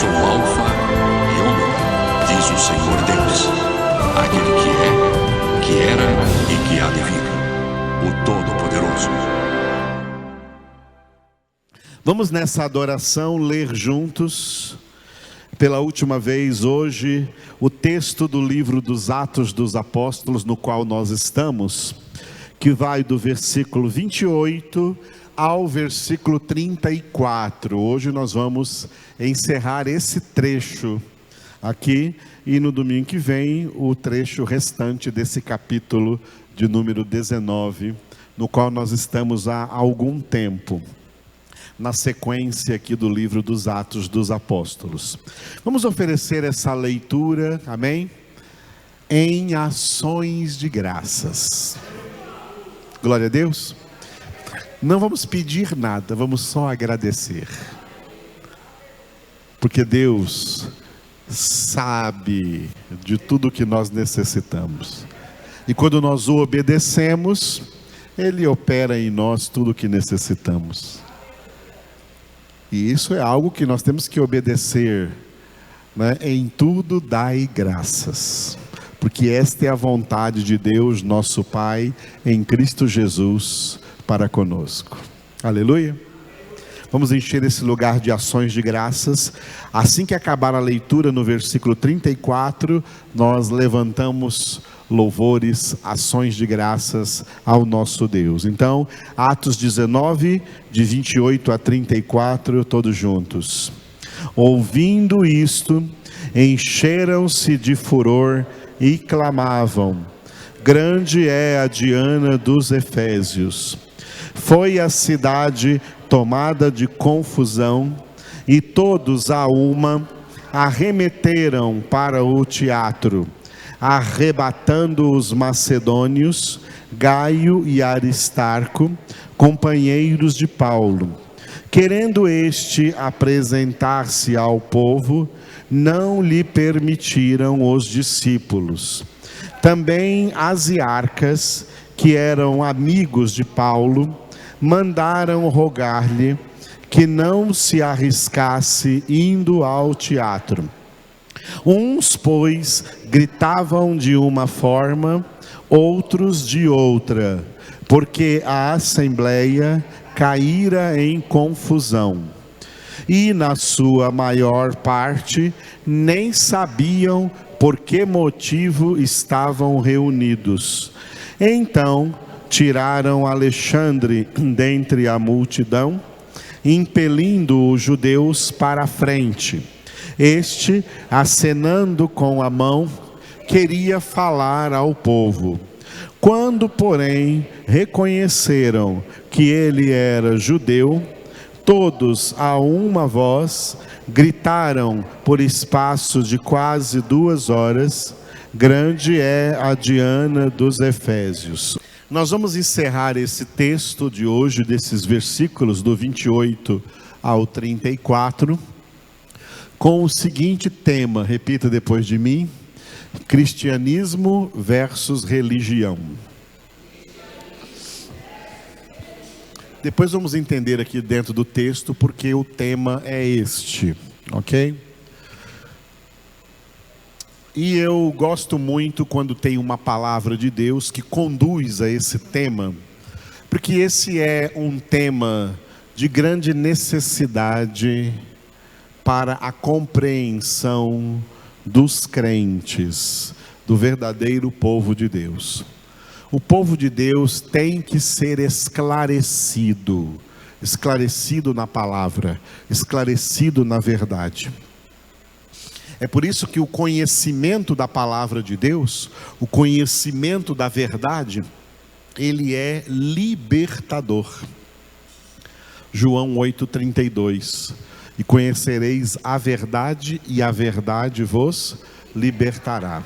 sou o Alfa e Ômega, diz o Senhor Deus, aquele que era e que há de vir, o Todo-Poderoso. Vamos nessa adoração ler juntos, pela última vez hoje, o texto do livro dos Atos dos Apóstolos, no qual nós estamos, que vai do versículo 28 ao versículo 34. Hoje nós vamos encerrar esse trecho aqui, e no domingo que vem o trecho restante desse capítulo de número 19, no qual nós estamos há algum tempo, na sequência aqui do livro dos Atos dos Apóstolos. Vamos oferecer essa leitura, amém? Em ações de graças. Glória a Deus. Não vamos pedir nada, vamos só agradecer. Porque Deus sabe de tudo que nós necessitamos. E quando nós o obedecemos, Ele opera em nós tudo o que necessitamos. E isso é algo que nós temos que obedecer, né? Em tudo dai graças, porque esta é a vontade de Deus, nosso Pai, em Cristo Jesus, para conosco. Aleluia. Vamos encher esse lugar de ações de graças. Assim que acabar a leitura no versículo 34, nós levantamos louvores, ações de graças ao nosso Deus. Então, Atos 19, de 28 a 34, todos juntos. Ouvindo isto, encheram-se de furor e clamavam: grande é a Diana dos Efésios. Foi a cidade tomada de confusão, e todos a uma arremeteram para o teatro, arrebatando os macedônios, Gaio e Aristarco, companheiros de Paulo. Querendo este apresentar-se ao povo, não lhe permitiram os discípulos. Também asiarcas, que eram amigos de Paulo, mandaram rogar-lhe que não se arriscasse indo ao teatro. Uns, pois, gritavam de uma forma, outros de outra, porque a assembleia caíra em confusão. E na sua maior parte nem sabiam por que motivo estavam reunidos. Então tiraram Alexandre dentre a multidão, impelindo os judeus para a frente. Este, acenando com a mão, queria falar ao povo. Quando, porém, reconheceram que ele era judeu, todos a uma voz gritaram por espaço de quase 2 horas: grande é a Diana dos Efésios. Nós vamos encerrar esse texto de hoje, desses versículos do 28 ao 34, com o seguinte tema, repita depois de mim: cristianismo versus religião. Depois vamos entender aqui dentro do texto porque o tema é este, ok? E eu gosto muito quando tem uma palavra de Deus que conduz a esse tema, porque esse é um tema de grande necessidade para a compreensão dos crentes, do verdadeiro povo de Deus. O povo de Deus tem que ser esclarecido na palavra, esclarecido na verdade. É por isso que o conhecimento da palavra de Deus, o conhecimento da verdade, ele é libertador. João 8,32: e conhecereis a verdade, e a verdade vos libertará.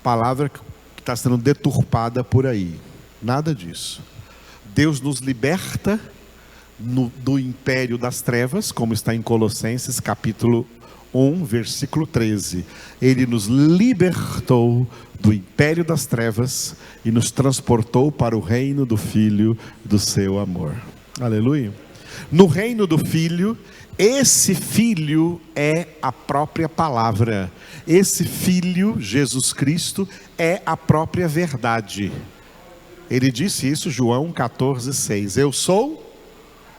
Palavra que está sendo deturpada por aí. Nada disso. Deus nos liberta do império das trevas, como está em Colossenses capítulo 1, versículo 13. Ele nos libertou do império das trevas e nos transportou para o reino do Filho do seu amor. Aleluia. No reino do Filho, esse Filho é a própria palavra. Esse Filho, Jesus Cristo, é a própria verdade. Ele disse isso, João 14,6. Eu sou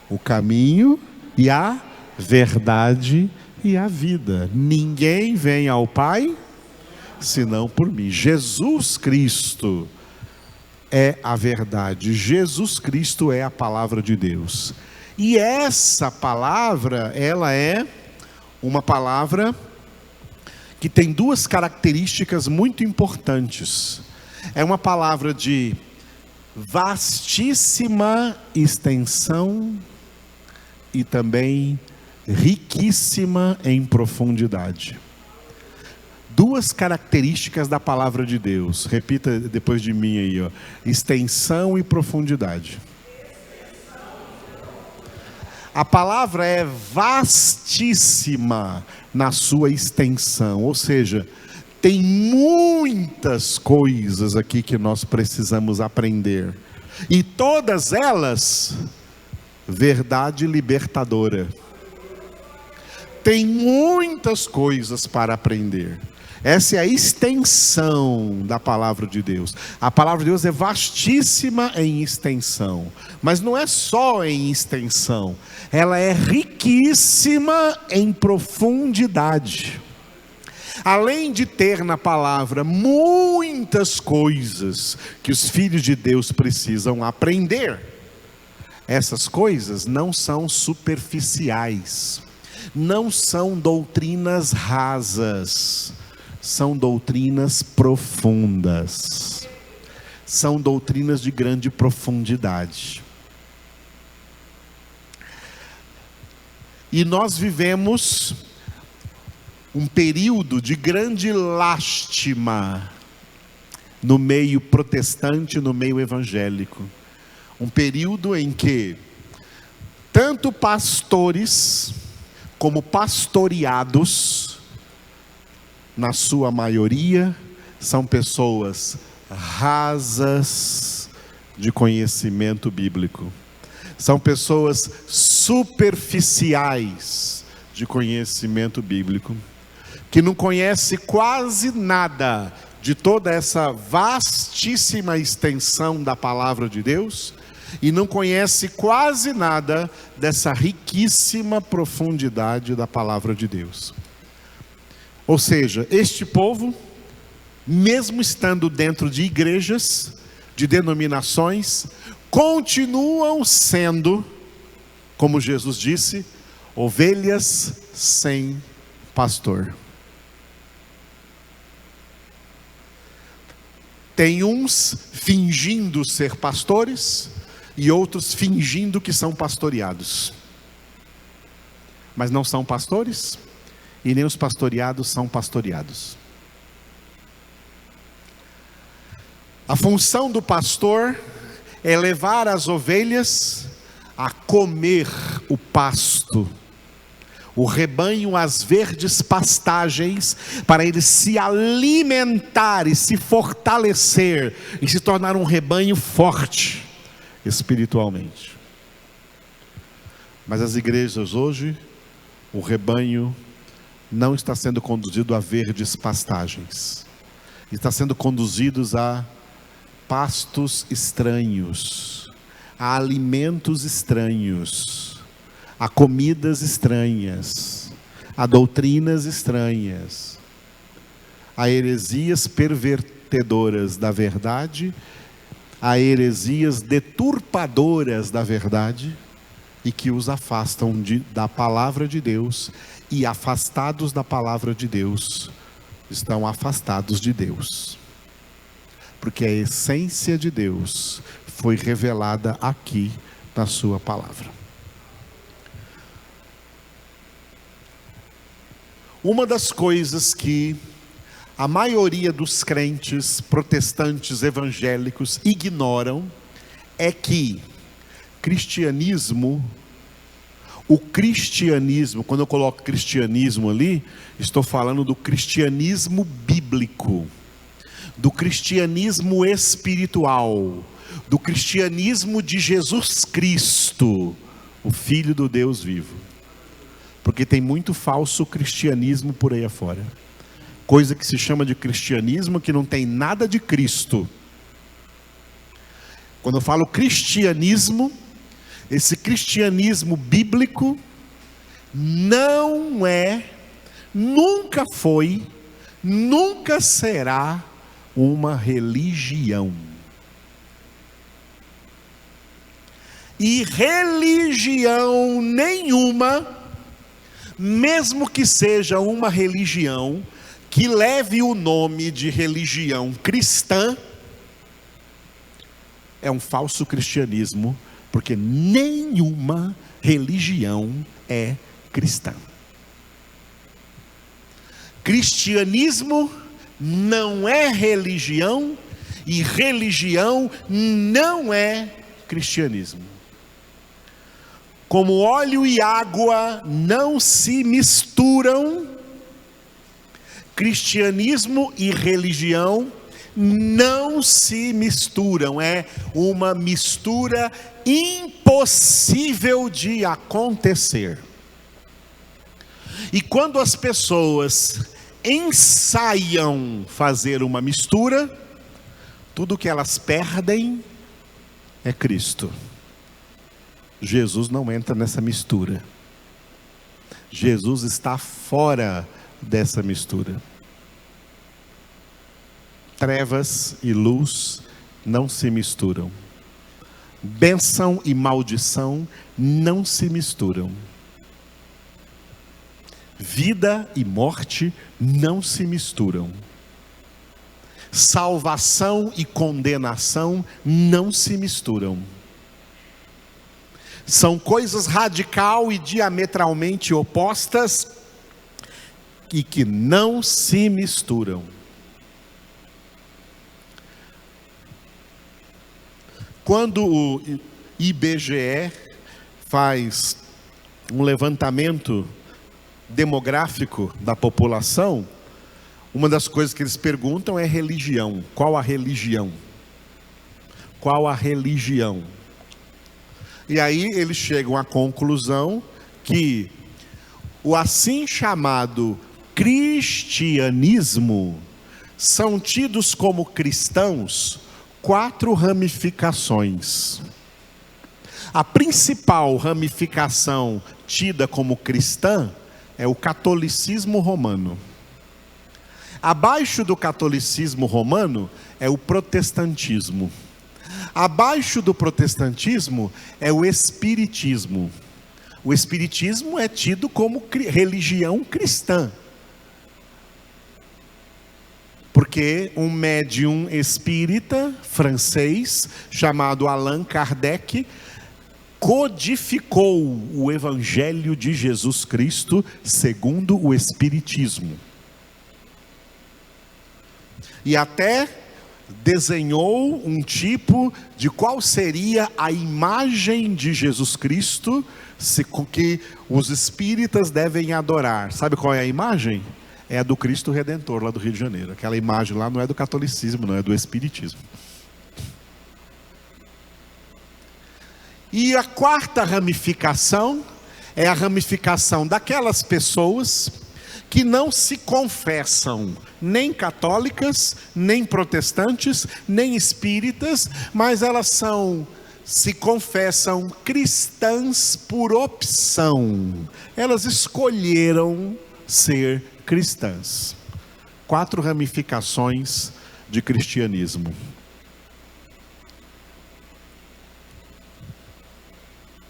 o caminho e a verdade e a vida. Ninguém vem ao Pai senão por mim. Jesus Cristo é a verdade. Jesus Cristo é a palavra de Deus. E essa palavra, ela é uma palavra que tem duas características muito importantes. É uma palavra de vastíssima extensão e também riquíssima em profundidade. Duas características da palavra de Deus. Repita depois de mim aí, ó. Extensão e profundidade. A palavra é vastíssima na sua extensão, ou seja, tem muitas coisas aqui que nós precisamos aprender. E todas elas, verdade libertadora. Tem muitas coisas para aprender. Essa é a extensão da palavra de Deus. A palavra de Deus é vastíssima em extensão. Mas não é só em extensão. Ela é riquíssima em profundidade. Além de ter na palavra muitas coisas que os filhos de Deus precisam aprender, essas coisas não são superficiais, não são doutrinas rasas, são doutrinas profundas, são doutrinas de grande profundidade. E nós vivemos um período de grande lástima no meio protestante, no meio evangélico. Um período em que tanto pastores como pastoreados, na sua maioria, são pessoas rasas de conhecimento bíblico. São pessoas superficiais de conhecimento bíblico, que não conhece quase nada de toda essa vastíssima extensão da palavra de Deus, e não conhece quase nada dessa riquíssima profundidade da palavra de Deus. Ou seja, este povo, mesmo estando dentro de igrejas, de denominações, continuam sendo, como Jesus disse, ovelhas sem pastor. Tem uns fingindo ser pastores e outros fingindo que são pastoreados. Mas não são pastores e nem os pastoreados são pastoreados. A função do pastor é levar as ovelhas a comer o pasto, o rebanho às verdes pastagens, para ele se alimentar e se fortalecer e se tornar um rebanho forte espiritualmente. Mas as igrejas hoje, o rebanho não está sendo conduzido a verdes pastagens, está sendo conduzidos a pastos estranhos, a alimentos estranhos, a comidas estranhas, a doutrinas estranhas, a heresias pervertedoras da verdade, a heresias deturpadoras da verdade, e que os afastam da palavra de Deus, e afastados da palavra de Deus, estão afastados de Deus. Porque a essência de Deus foi revelada aqui na sua palavra. Uma das coisas que a maioria dos crentes protestantes evangélicos ignoram é que o cristianismo, quando eu coloco cristianismo ali, estou falando do cristianismo bíblico, do cristianismo espiritual, do cristianismo de Jesus Cristo, o Filho do Deus vivo. Porque tem muito falso cristianismo por aí afora. Coisa que se chama de cristianismo que não tem nada de Cristo. Quando eu falo cristianismo, esse cristianismo bíblico não é, nunca foi, nunca será uma religião. E religião nenhuma, mesmo que seja uma religião que leve o nome de religião cristã, é um falso cristianismo, porque nenhuma religião é cristã. Cristianismo não é religião e religião não é cristianismo. Como óleo e água não se misturam, cristianismo e religião não se misturam. É uma mistura impossível de acontecer. E quando as pessoas ensaiam fazer uma mistura, tudo que elas perdem é Cristo. Jesus não entra nessa mistura. Jesus está fora dessa mistura. Trevas e luz não se misturam. Bênção e maldição não se misturam. Vida e morte não se misturam. Salvação e condenação não se misturam. São coisas radical e diametralmente opostas e que não se misturam. Quando o IBGE faz um levantamento demográfico da população, uma das coisas que eles perguntam é religião. Qual a religião? Qual a religião? E aí eles chegam à conclusão que o assim chamado cristianismo são tidos como cristãos 4 ramificações. A principal ramificação tida como cristã é o catolicismo romano. Abaixo do catolicismo romano é o protestantismo. Abaixo do protestantismo é o espiritismo. O espiritismo é tido como religião cristã. Porque um médium espírita francês chamado Allan Kardec codificou o Evangelho de Jesus Cristo segundo o espiritismo. E até desenhou um tipo de qual seria a imagem de Jesus Cristo que os espíritas devem adorar. Sabe qual é a imagem? É a do Cristo Redentor lá do Rio de Janeiro. Aquela imagem lá não é do catolicismo, não é do espiritismo. E a 4ª ramificação é a ramificação daquelas pessoas que não se confessam nem católicas, nem protestantes, nem espíritas, mas elas se confessam cristãs por opção. Elas escolheram ser cristãs. 4 ramificações de cristianismo.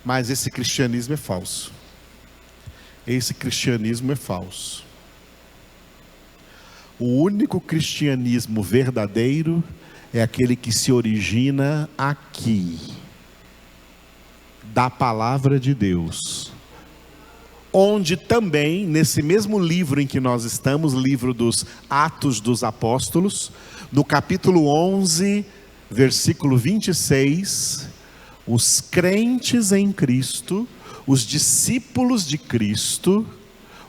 Mas esse cristianismo é falso. Esse cristianismo é falso. O único cristianismo verdadeiro é aquele que se origina aqui, da palavra de Deus. Onde também, nesse mesmo livro em que nós estamos, livro dos Atos dos Apóstolos, no capítulo 11, versículo 26, os crentes em Cristo, os discípulos de Cristo,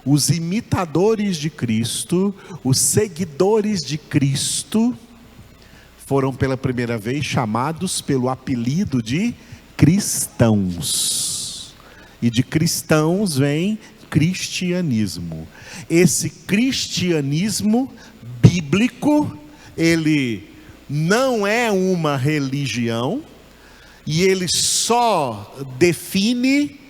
os imitadores de Cristo, os seguidores de Cristo, foram pela primeira vez chamados pelo apelido de cristãos. E de cristãos vem cristianismo. Esse cristianismo bíblico, ele não é uma religião, e ele só define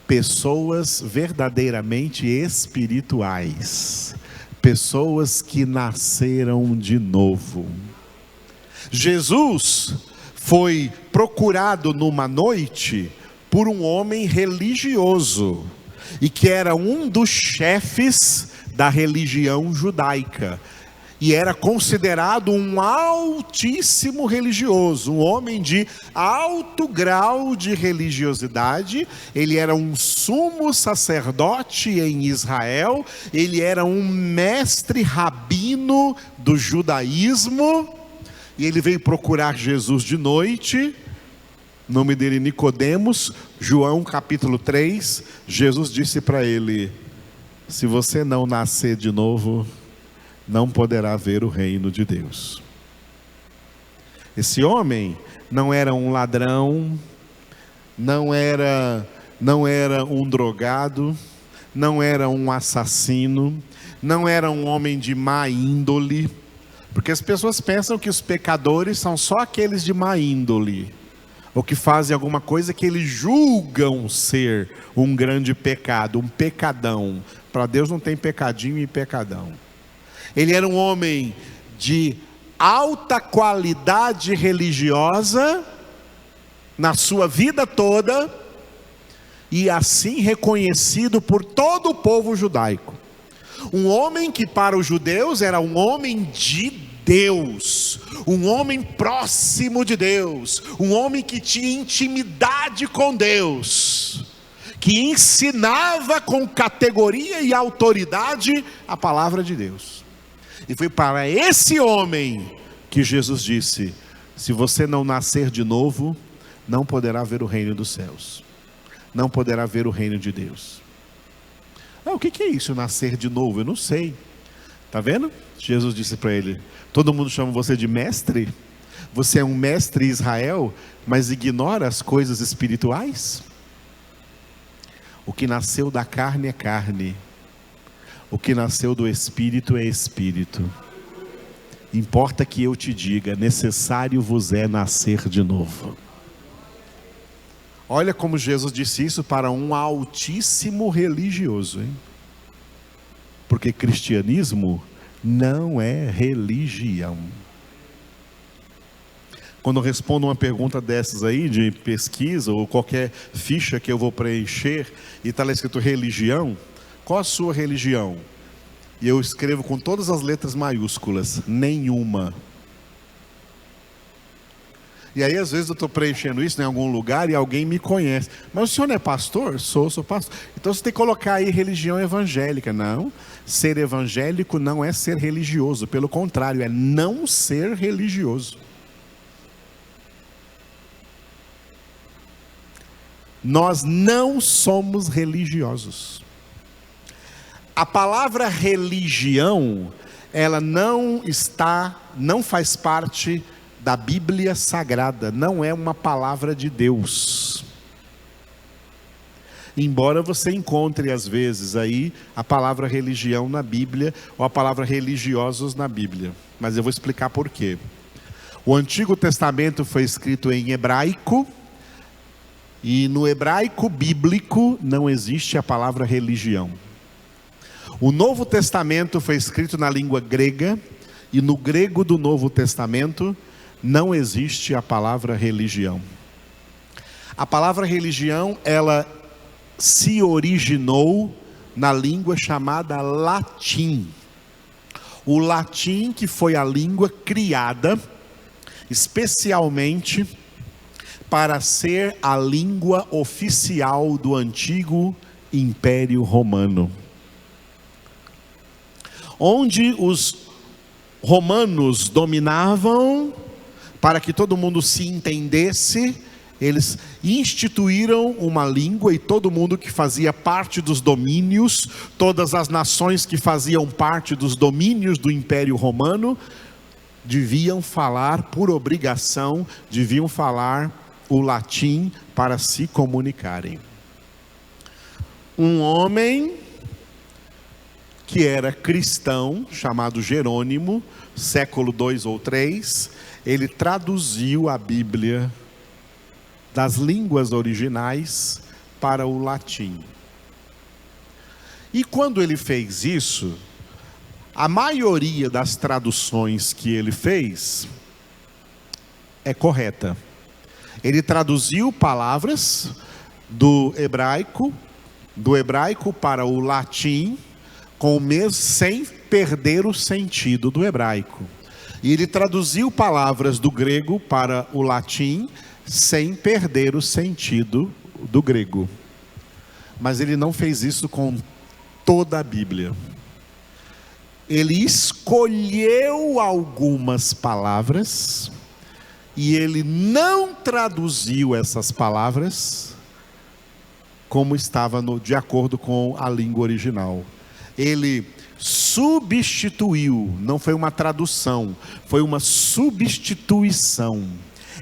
pessoas verdadeiramente espirituais, pessoas que nasceram de novo. Jesus foi procurado numa noite por um homem religioso, e que era um dos chefes da religião judaica, e era considerado um altíssimo religioso, um homem de alto grau de religiosidade. Ele era um sumo sacerdote em Israel, ele era um mestre rabino do judaísmo, e ele veio procurar Jesus de noite. O nome dele Nicodemos. João capítulo 3, Jesus disse para ele: se você não nascer de novo, não poderá ver o reino de Deus. Esse homem não era um ladrão, não era um drogado, não era um assassino, não era um homem de má índole, porque as pessoas pensam que os pecadores são só aqueles de má índole, ou que fazem alguma coisa que eles julgam ser um grande pecado, um pecadão. Para Deus não tem pecadinho e pecadão. Ele era um homem de alta qualidade religiosa na sua vida toda, e assim reconhecido por todo o povo judaico. Um homem que para os judeus era um homem de Deus, um homem próximo de Deus, um homem que tinha intimidade com Deus, que ensinava com categoria e autoridade a palavra de Deus. E foi para esse homem que Jesus disse: se você não nascer de novo, não poderá ver o reino dos céus, não poderá ver o reino de Deus. O que é isso, nascer de novo? Eu não sei. Está vendo? Jesus disse para ele: todo mundo chama você de mestre? Você é um mestre em Israel, mas ignora as coisas espirituais? O que nasceu da carne é carne, o que nasceu do Espírito é Espírito. Importa que eu te diga: necessário vos é nascer de novo. Olha como Jesus disse isso para um altíssimo religioso, hein? Porque cristianismo não é religião. Quando eu respondo uma pergunta dessas aí, de pesquisa, ou qualquer ficha que eu vou preencher, e está lá escrito religião, qual a sua religião? E eu escrevo com todas as letras maiúsculas: nenhuma. E aí às vezes eu estou preenchendo isso em algum lugar e alguém me conhece: mas o senhor não é pastor? Sou pastor. Então você tem que colocar aí religião evangélica. Não, ser evangélico não é ser religioso, pelo contrário, é não ser religioso. Nós não somos religiosos. A palavra religião, ela não faz parte da Bíblia Sagrada, não é uma palavra de Deus. Embora você encontre às vezes aí a palavra religião na Bíblia, ou a palavra religiosos na Bíblia, mas eu vou explicar por quê. O Antigo Testamento foi escrito em hebraico, e no hebraico bíblico não existe a palavra religião. O Novo Testamento foi escrito na língua grega, e no grego do Novo Testamento não existe a palavra religião. A palavra religião, ela se originou na língua chamada latim. O latim, que foi a língua criada especialmente para ser a língua oficial do antigo Império Romano, onde os romanos dominavam. Para que todo mundo se entendesse, eles instituíram uma língua, e todo mundo que fazia parte dos domínios, todas as nações que faziam parte dos domínios do Império Romano, deviam falar por obrigação, deviam falar o latim para se comunicarem. Um homem que era cristão, chamado Jerônimo, século 2 ou 3, ele traduziu a Bíblia das línguas originais para o latim. E quando ele fez isso, a maioria das traduções que ele fez é correta. Ele traduziu palavras do hebraico para o latim, com o mesmo, sem perder o sentido do hebraico. E ele traduziu palavras do grego para o latim, sem perder o sentido do grego. Mas ele não fez isso com toda a Bíblia. Ele escolheu algumas palavras e ele não traduziu essas palavras como estava de acordo com a língua original. Ele substituiu, não foi uma tradução, foi uma substituição.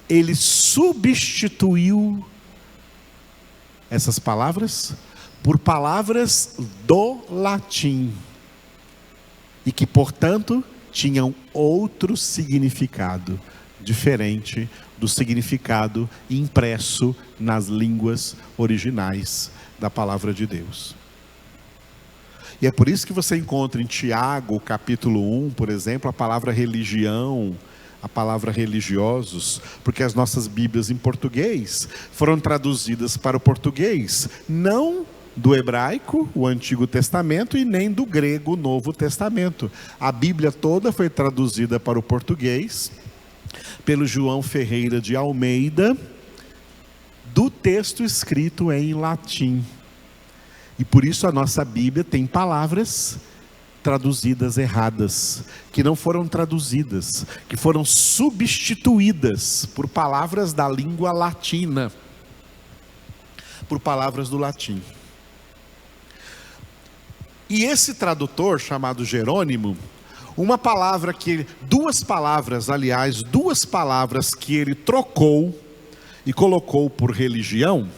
Ele substituiu essas palavras por palavras do latim e que, portanto, tinham outro significado diferente do significado impresso nas línguas originais da palavra de Deus. E é por isso que você encontra em Tiago, capítulo 1, por exemplo, a palavra religião, a palavra religiosos, porque as nossas Bíblias em português foram traduzidas para o português, não do hebraico, o Antigo Testamento, e nem do grego, o Novo Testamento. A Bíblia toda foi traduzida para o português pelo João Ferreira de Almeida, do texto escrito em latim. E por isso a nossa Bíblia tem palavras traduzidas erradas, que não foram traduzidas, que foram substituídas por palavras da língua latina, por palavras do latim. E esse tradutor, chamado Jerônimo, duas palavras que ele trocou e colocou por religião,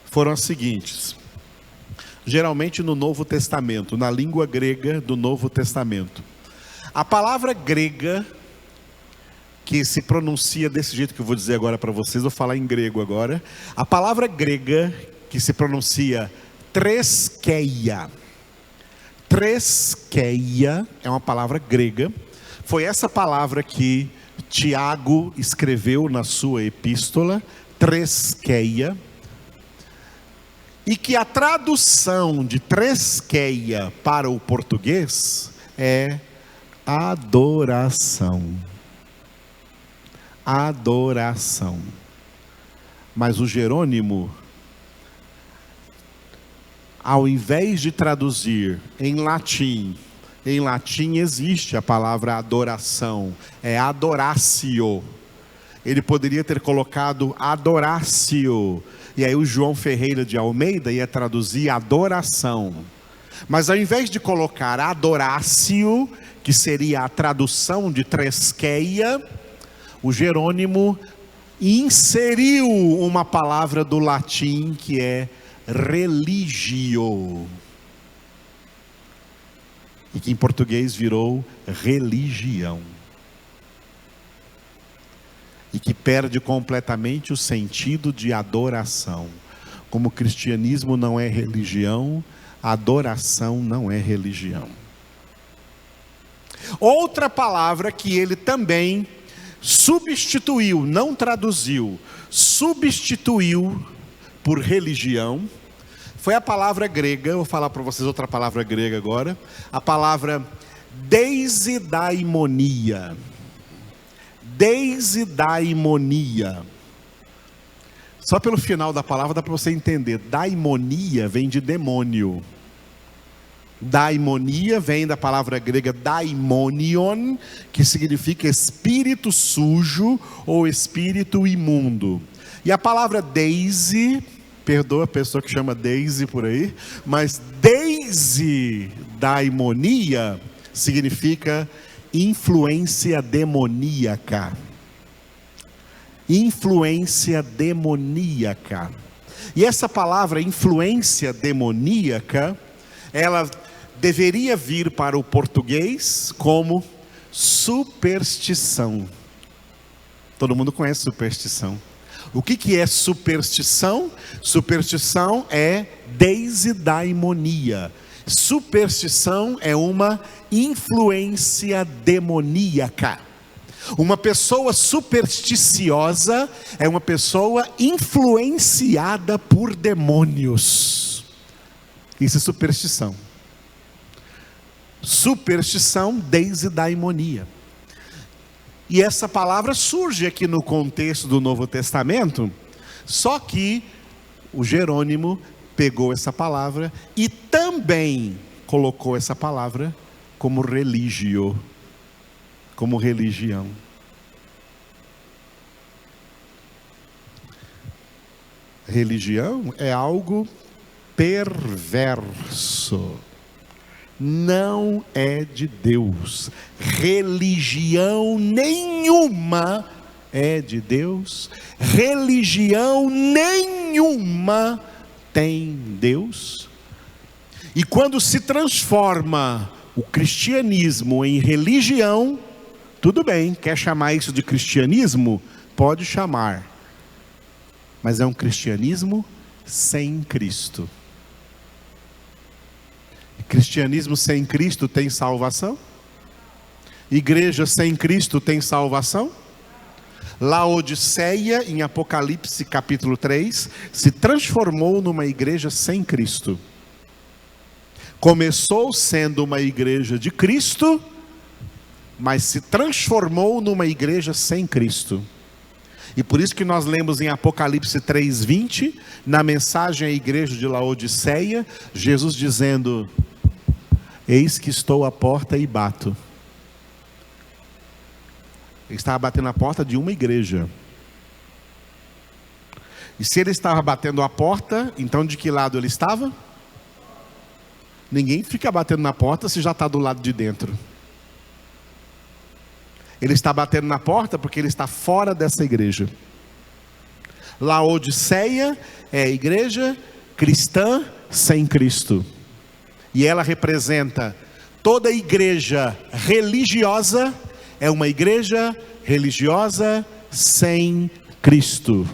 foram as seguintes. Geralmente no Novo Testamento, na língua grega do Novo Testamento. A palavra grega, que se pronuncia desse jeito que eu vou dizer agora para vocês, vou falar em grego agora. A palavra grega, que se pronuncia treskeia. Treskeia é uma palavra grega. Foi essa palavra que Tiago escreveu na sua epístola, treskeia. E que a tradução de treskeia para o português é adoração. Adoração. Mas o Jerônimo, ao invés de traduzir em latim existe a palavra adoração, é adoratio. Ele poderia ter colocado adoratio, e aí o João Ferreira de Almeida ia traduzir adoração. Mas ao invés de colocar adoratio, que seria a tradução de treskeia, o Jerônimo inseriu uma palavra do latim que é religio, e que em português virou religião, e que perde completamente o sentido de adoração. Como o cristianismo não é religião, a adoração não é religião. Outra palavra que ele também substituiu, não traduziu, substituiu por religião, foi a palavra grega. Eu vou falar para vocês outra palavra grega agora, a palavra desidaimonia. Desidaimonia. Só pelo final da palavra dá para você entender. Daimonia vem de demônio. Daimonia vem da palavra grega daimonion, que significa espírito sujo ou espírito imundo. E a palavra Daisy, perdoa a pessoa que chama Daisy por aí, mas desidaimonia significa influência demoníaca. influência demoníaca. E essa palavra influência demoníaca, ela deveria vir para o português como superstição. Todo mundo conhece superstição. O que é superstição? Superstição é desidaimonia. Superstição é uma influência demoníaca. Uma pessoa supersticiosa é uma pessoa influenciada por demônios. Isso é superstição. Superstição, desidaimonia. E essa palavra surge aqui no contexto do Novo Testamento, só que o Jerônimo pegou essa palavra e também colocou essa palavra como religio, como religião. Religião é algo perverso. Não é de Deus. Religião nenhuma é de Deus. Religião nenhuma tem Deus. E quando se transforma o cristianismo em religião, tudo bem, quer chamar isso de cristianismo? Pode chamar. Mas é um cristianismo sem Cristo. Cristianismo sem Cristo tem salvação? Igreja sem Cristo tem salvação? Laodiceia, em Apocalipse capítulo 3, se transformou numa igreja sem Cristo. Começou sendo uma igreja de Cristo, mas se transformou numa igreja sem Cristo. E por isso que nós lemos em Apocalipse 3:20, na mensagem à igreja de Laodiceia, Jesus dizendo: eis que estou à porta e bato. Ele estava batendo a porta de uma igreja. E se ele estava batendo a porta, então de que lado ele estava? Ninguém fica batendo na porta se já está do lado de dentro. Ele está batendo na porta porque ele está fora dessa igreja. Laodiceia é a igreja cristã sem Cristo. E ela representa toda igreja religiosa, é uma igreja religiosa sem Cristo.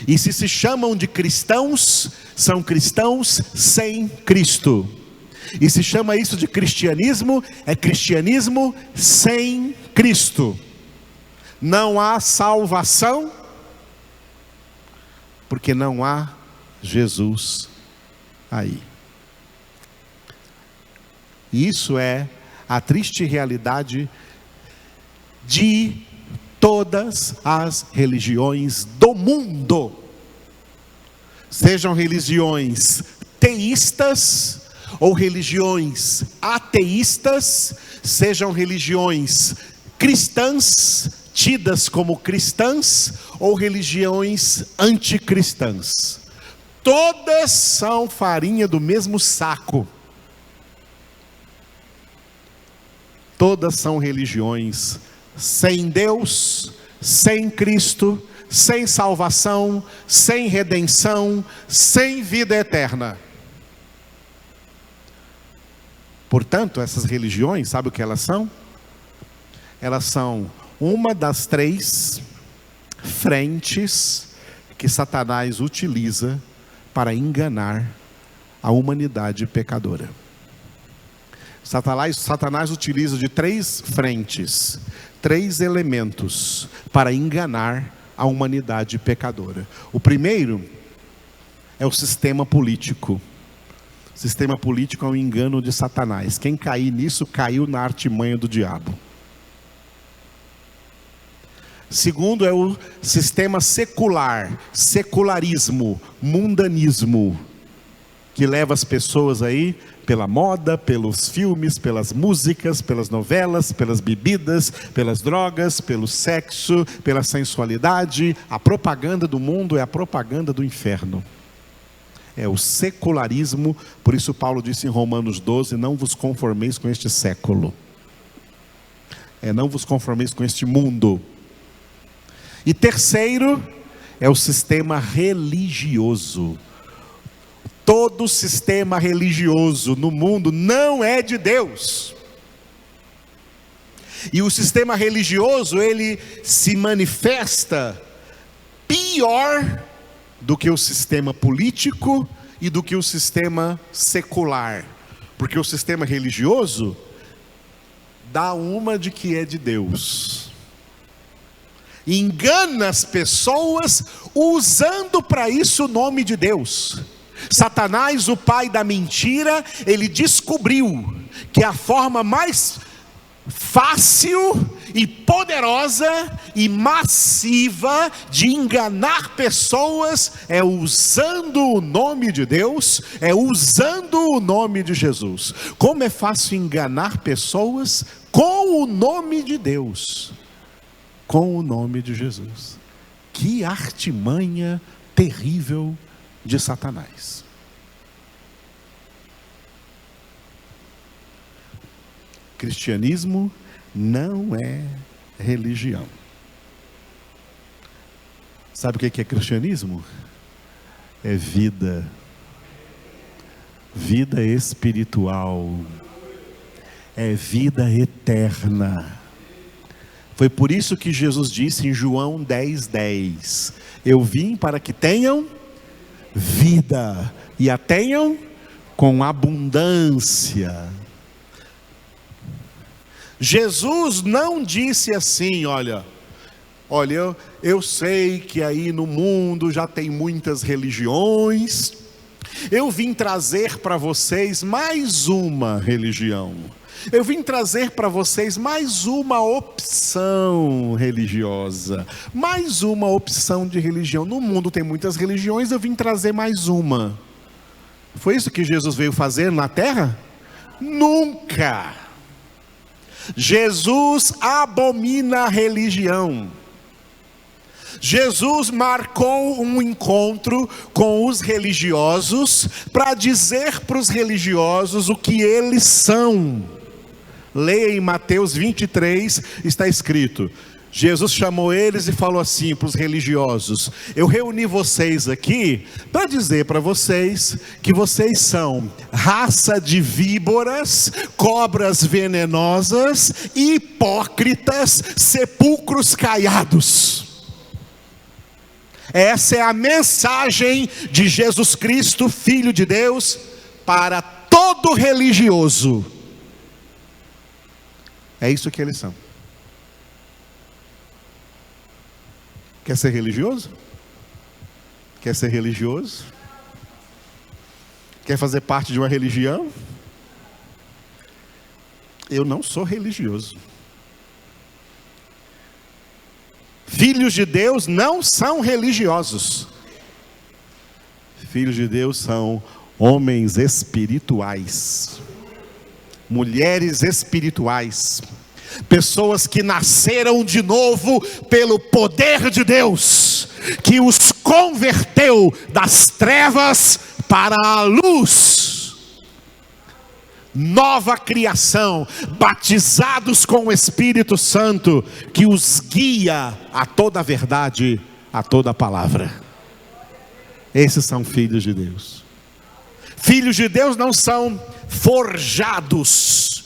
E se chamam de cristãos, são cristãos sem Cristo. E se chama isso de cristianismo, é cristianismo sem Cristo. Não há salvação, porque não há Jesus aí. Isso é a triste realidade de todas as religiões do mundo. Sejam religiões teístas ou religiões ateístas, sejam religiões cristãs, tidas como cristãs, ou religiões anticristãs. Todas são farinha do mesmo saco. Todas são religiões sem Deus, sem Cristo, sem salvação, sem redenção, sem vida eterna. Portanto, essas religiões, sabe o que elas são? Elas são uma das 3 frentes que Satanás utiliza para enganar a humanidade pecadora. Satanás utiliza de 3 frentes, 3 elementos para enganar a humanidade pecadora. O primeiro é o sistema político. O sistema político é um engano de Satanás. Quem cair nisso, caiu na artimanha do diabo. Segundo é o sistema secular, secularismo, mundanismo, que leva as pessoas aí pela moda, pelos filmes, pelas músicas, pelas novelas, pelas bebidas, pelas drogas, pelo sexo, pela sensualidade. A propaganda do mundo é a propaganda do inferno. É o secularismo, por isso Paulo disse em Romanos 12, não vos conformeis com este século. Não vos conformeis com este mundo. E terceiro é o sistema religioso. Todo sistema religioso no mundo não é de Deus. E o sistema religioso, ele se manifesta pior do que o sistema político e do que o sistema secular. Porque o sistema religioso dá uma de que é de Deus. Engana as pessoas usando para isso o nome de Deus. Satanás, o pai da mentira, ele descobriu que a forma mais fácil e poderosa e massiva de enganar pessoas é usando o nome de Deus, é usando o nome de Jesus. Como é fácil enganar pessoas com o nome de Deus, com o nome de Jesus. Que artimanha terrível de Satanás. Cristianismo não é religião. Sabe o que é cristianismo? É vida. Vida espiritual. É vida eterna. Foi por isso que Jesus disse em João 10:10: eu vim para que tenham vida e a tenham com abundância. Jesus não disse assim: olha, eu sei que aí no mundo já tem muitas religiões, eu vim trazer para vocês mais uma religião, eu vim trazer para vocês mais uma opção religiosa, mais uma opção de religião. No mundo tem muitas religiões, eu vim trazer mais uma. Foi isso que Jesus veio fazer na terra? Nunca! Jesus abomina a religião. Jesus marcou um encontro com os religiosos para dizer para os religiosos o que eles são. Leia em Mateus 23, está escrito: Jesus chamou eles e falou assim para os religiosos: eu reuni vocês aqui para dizer para vocês que vocês são raça de víboras, cobras venenosas, hipócritas, sepulcros caiados. Essa é a mensagem de Jesus Cristo, Filho de Deus, para todo religioso. É isso que eles são. Quer ser religioso? Quer ser religioso? Quer fazer parte de uma religião? Eu não sou religioso. Filhos de Deus não são religiosos. Filhos de Deus são homens espirituais, mulheres espirituais, pessoas que nasceram de novo pelo poder de Deus, que os converteu das trevas para a luz. Nova criação, batizados com o Espírito Santo, que os guia a toda a verdade, a toda a palavra. Esses são filhos de Deus. Filhos de Deus não são forjados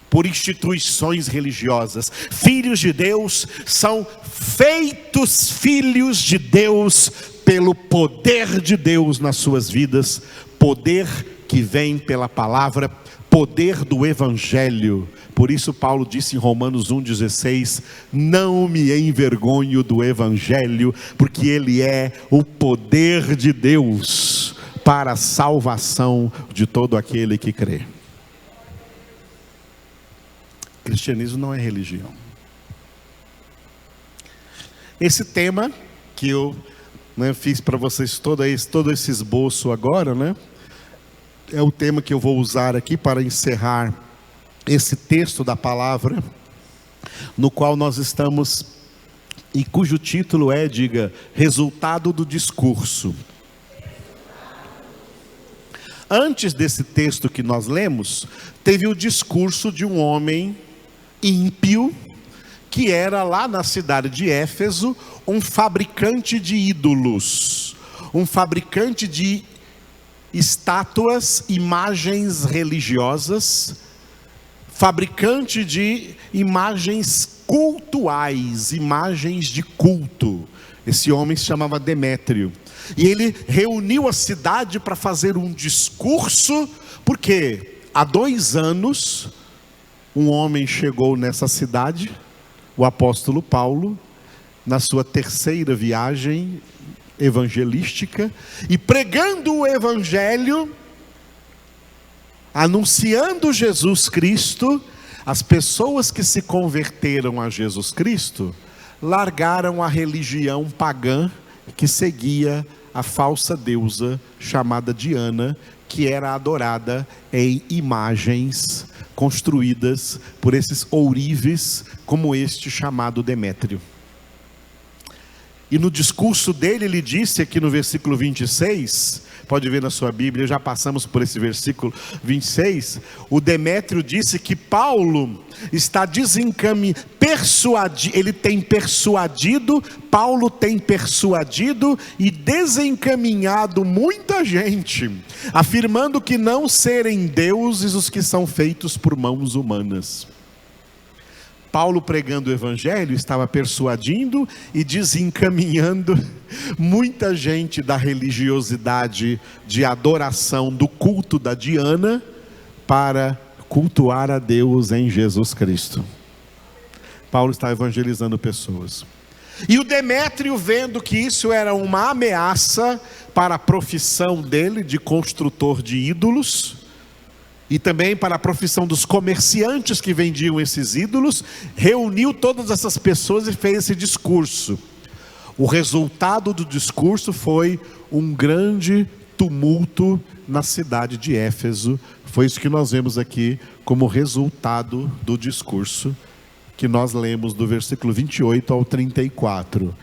por instituições religiosas. Filhos de Deus são feitos filhos de Deus pelo poder de Deus nas suas vidas, poder que vem pela palavra, poder do Evangelho. Por isso Paulo disse em Romanos 1,16: não me envergonho do Evangelho, porque ele é o poder de Deus para a salvação de todo aquele que crê. Cristianismo não é religião. Esse tema que eu fiz para vocês todo esse esboço agora, é o tema que eu vou usar aqui para encerrar esse texto da palavra, no qual nós estamos, e cujo título é, diga, resultado do discurso. Antes desse texto que nós lemos, teve o discurso de um homem ímpio, que era lá na cidade de Éfeso um fabricante de ídolos, um fabricante de estátuas, imagens religiosas, fabricante de imagens cultuais, imagens de culto. Esse homem se chamava Demétrio. E ele reuniu a cidade para fazer um discurso, porque há 2 anos, um homem chegou nessa cidade, o apóstolo Paulo, na sua 3ª viagem evangelística, e pregando o evangelho, anunciando Jesus Cristo, as pessoas que se converteram a Jesus Cristo, largaram a religião pagã que seguia a falsa deusa chamada Diana, que era adorada em imagens construídas por esses ourives, como este chamado Demétrio. E no discurso dele, ele disse aqui no versículo 26, pode ver na sua Bíblia, já passamos por esse versículo 26, o Demétrio disse que Paulo está Paulo tem persuadido e desencaminhado muita gente, afirmando que não serem deuses os que são feitos por mãos humanas. Paulo, pregando o evangelho, estava persuadindo e desencaminhando muita gente da religiosidade de adoração do culto da Diana para cultuar a Deus em Jesus Cristo. Paulo está evangelizando pessoas. E o Demétrio, vendo que isso era uma ameaça para a profissão dele de construtor de ídolos, e também para a profissão dos comerciantes que vendiam esses ídolos, reuniu todas essas pessoas e fez esse discurso. O resultado do discurso foi um grande tumulto na cidade de Éfeso. Foi isso que nós vemos aqui como resultado do discurso que nós lemos do versículo 28 ao 34.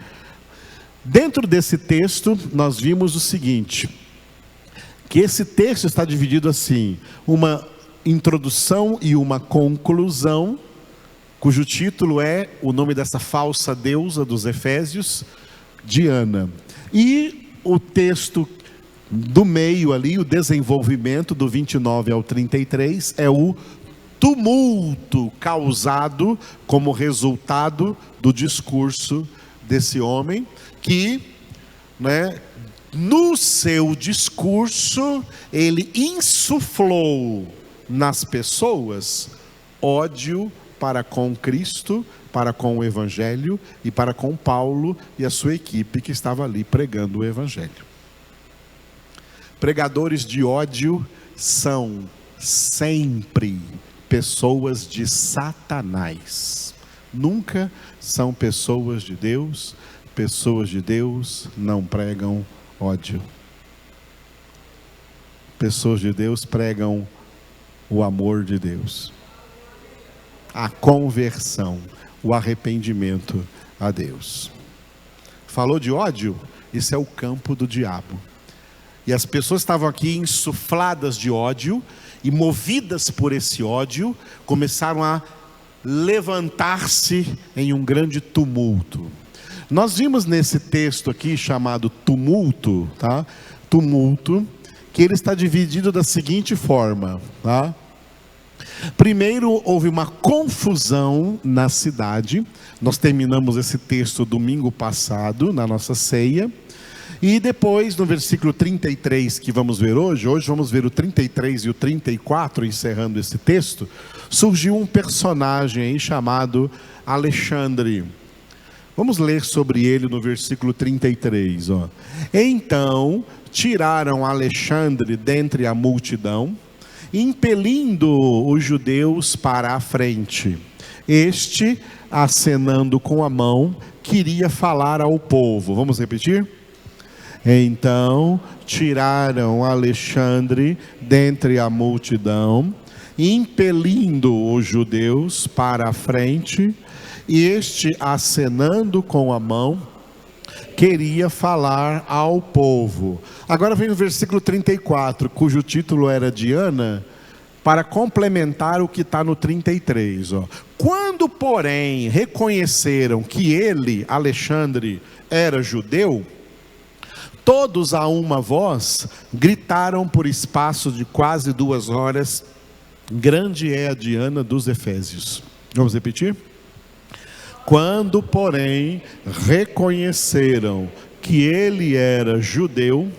Dentro desse texto, nós vimos o seguinte, que esse texto está dividido assim, uma introdução e uma conclusão, cujo título é o nome dessa falsa deusa dos Efésios, Diana. E o texto do meio ali, o desenvolvimento do 29 ao 33, é o tumulto causado como resultado do discurso desse homem, que, no seu discurso, ele insuflou nas pessoas ódio para com Cristo, para com o Evangelho e para com Paulo e a sua equipe que estava ali pregando o Evangelho. Pregadores de ódio são sempre pessoas de Satanás. Nunca são pessoas de Deus. Pessoas de Deus não pregam ódio. Pessoas de Deus pregam o amor de Deus, a conversão, o arrependimento a Deus. Falou de ódio? Isso é o campo do diabo. E as pessoas estavam aqui insufladas de ódio e movidas por esse ódio, começaram a levantar-se em um grande tumulto. Nós vimos nesse texto aqui chamado tumulto, tá? Tumulto, que ele está dividido da seguinte forma, tá? Primeiro houve uma confusão na cidade. Nós terminamos esse texto domingo passado na nossa ceia. E depois no versículo 33 que vamos ver hoje vamos ver o 33 e o 34, encerrando esse texto, surgiu um personagem aí chamado Alexandre. Vamos ler sobre ele no versículo 33. Então tiraram Alexandre dentre a multidão, impelindo os judeus para a frente. Este, acenando com a mão, queria falar ao povo. Vamos repetir? Então tiraram Alexandre dentre a multidão, impelindo os judeus para a frente, e este, acenando com a mão, queria falar ao povo. Agora vem o versículo 34, cujo título era Diana, para complementar o que está no 33. Quando, porém, reconheceram que ele, Alexandre, era judeu, todos a uma voz gritaram por espaço de quase 2 horas: grande é a Diana dos Efésios. Vamos repetir? Quando, porém, reconheceram que ele era judeu,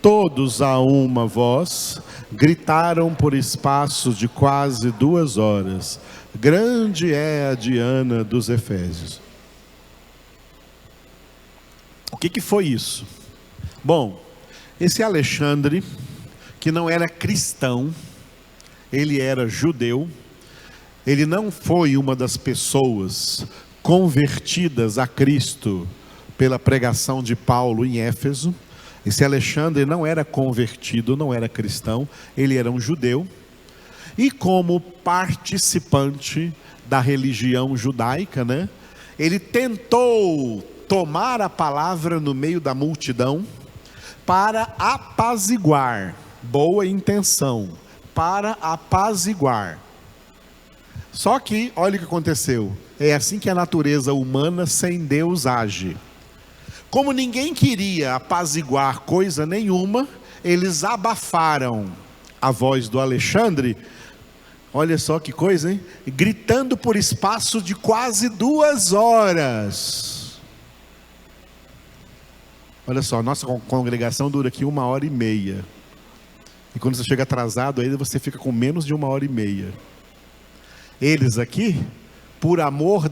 todos a uma voz gritaram por espaço de quase 2 horas: grande é a Diana dos Efésios. O que foi isso? Bom, esse Alexandre, que não era cristão, ele era judeu, ele não foi uma das pessoas convertidas a Cristo pela pregação de Paulo em Éfeso. Esse Alexandre não era convertido, não era cristão, ele era um judeu, e como participante da religião judaica, né, ele tentou tomar a palavra no meio da multidão para apaziguar, boa intenção, para apaziguar. Só que, olha o que aconteceu, é assim que a natureza humana sem Deus age. Como ninguém queria apaziguar coisa nenhuma, eles abafaram a voz do Alexandre, olha só que coisa, hein? Gritando por espaço de quase 2 horas. Olha só, nossa congregação dura aqui 1h30. E quando você chega atrasado, aí você fica com menos de 1h30. Eles aqui, por amor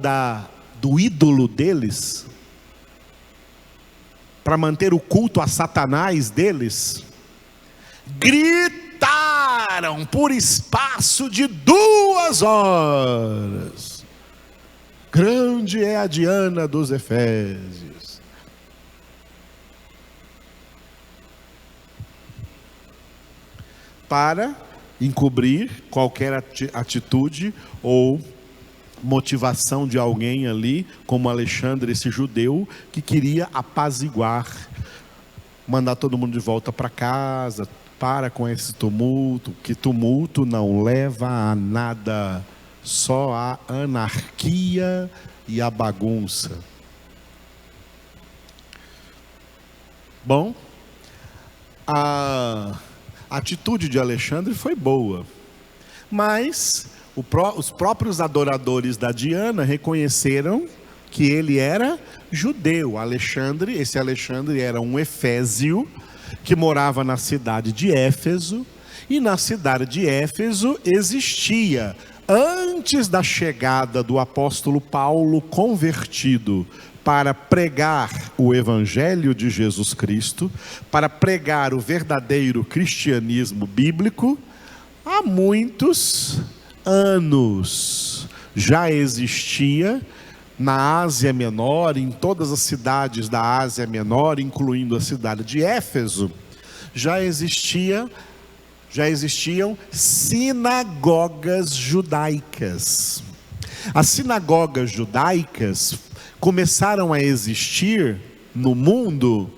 do ídolo deles, para manter o culto a Satanás deles, gritaram por espaço de 2 horas: grande é a Diana dos Efésios. Para encobrir qualquer atitude ou motivação de alguém ali, como Alexandre, esse judeu, que queria apaziguar, mandar todo mundo de volta para casa. Para com esse tumulto, que tumulto não leva a nada, só a anarquia e a bagunça. Bom, a atitude de Alexandre foi boa, mas os próprios adoradores da Diana reconheceram que ele era judeu. Esse Alexandre era um efésio que morava na cidade de Éfeso, e na cidade de Éfeso existia, antes da chegada do apóstolo Paulo convertido para pregar o evangelho de Jesus Cristo, para pregar o verdadeiro cristianismo bíblico, há muitos anos já existia na Ásia Menor, em todas as cidades da Ásia Menor, incluindo a cidade de Éfeso, já existiam sinagogas judaicas. As sinagogas judaicas começaram a existir no mundo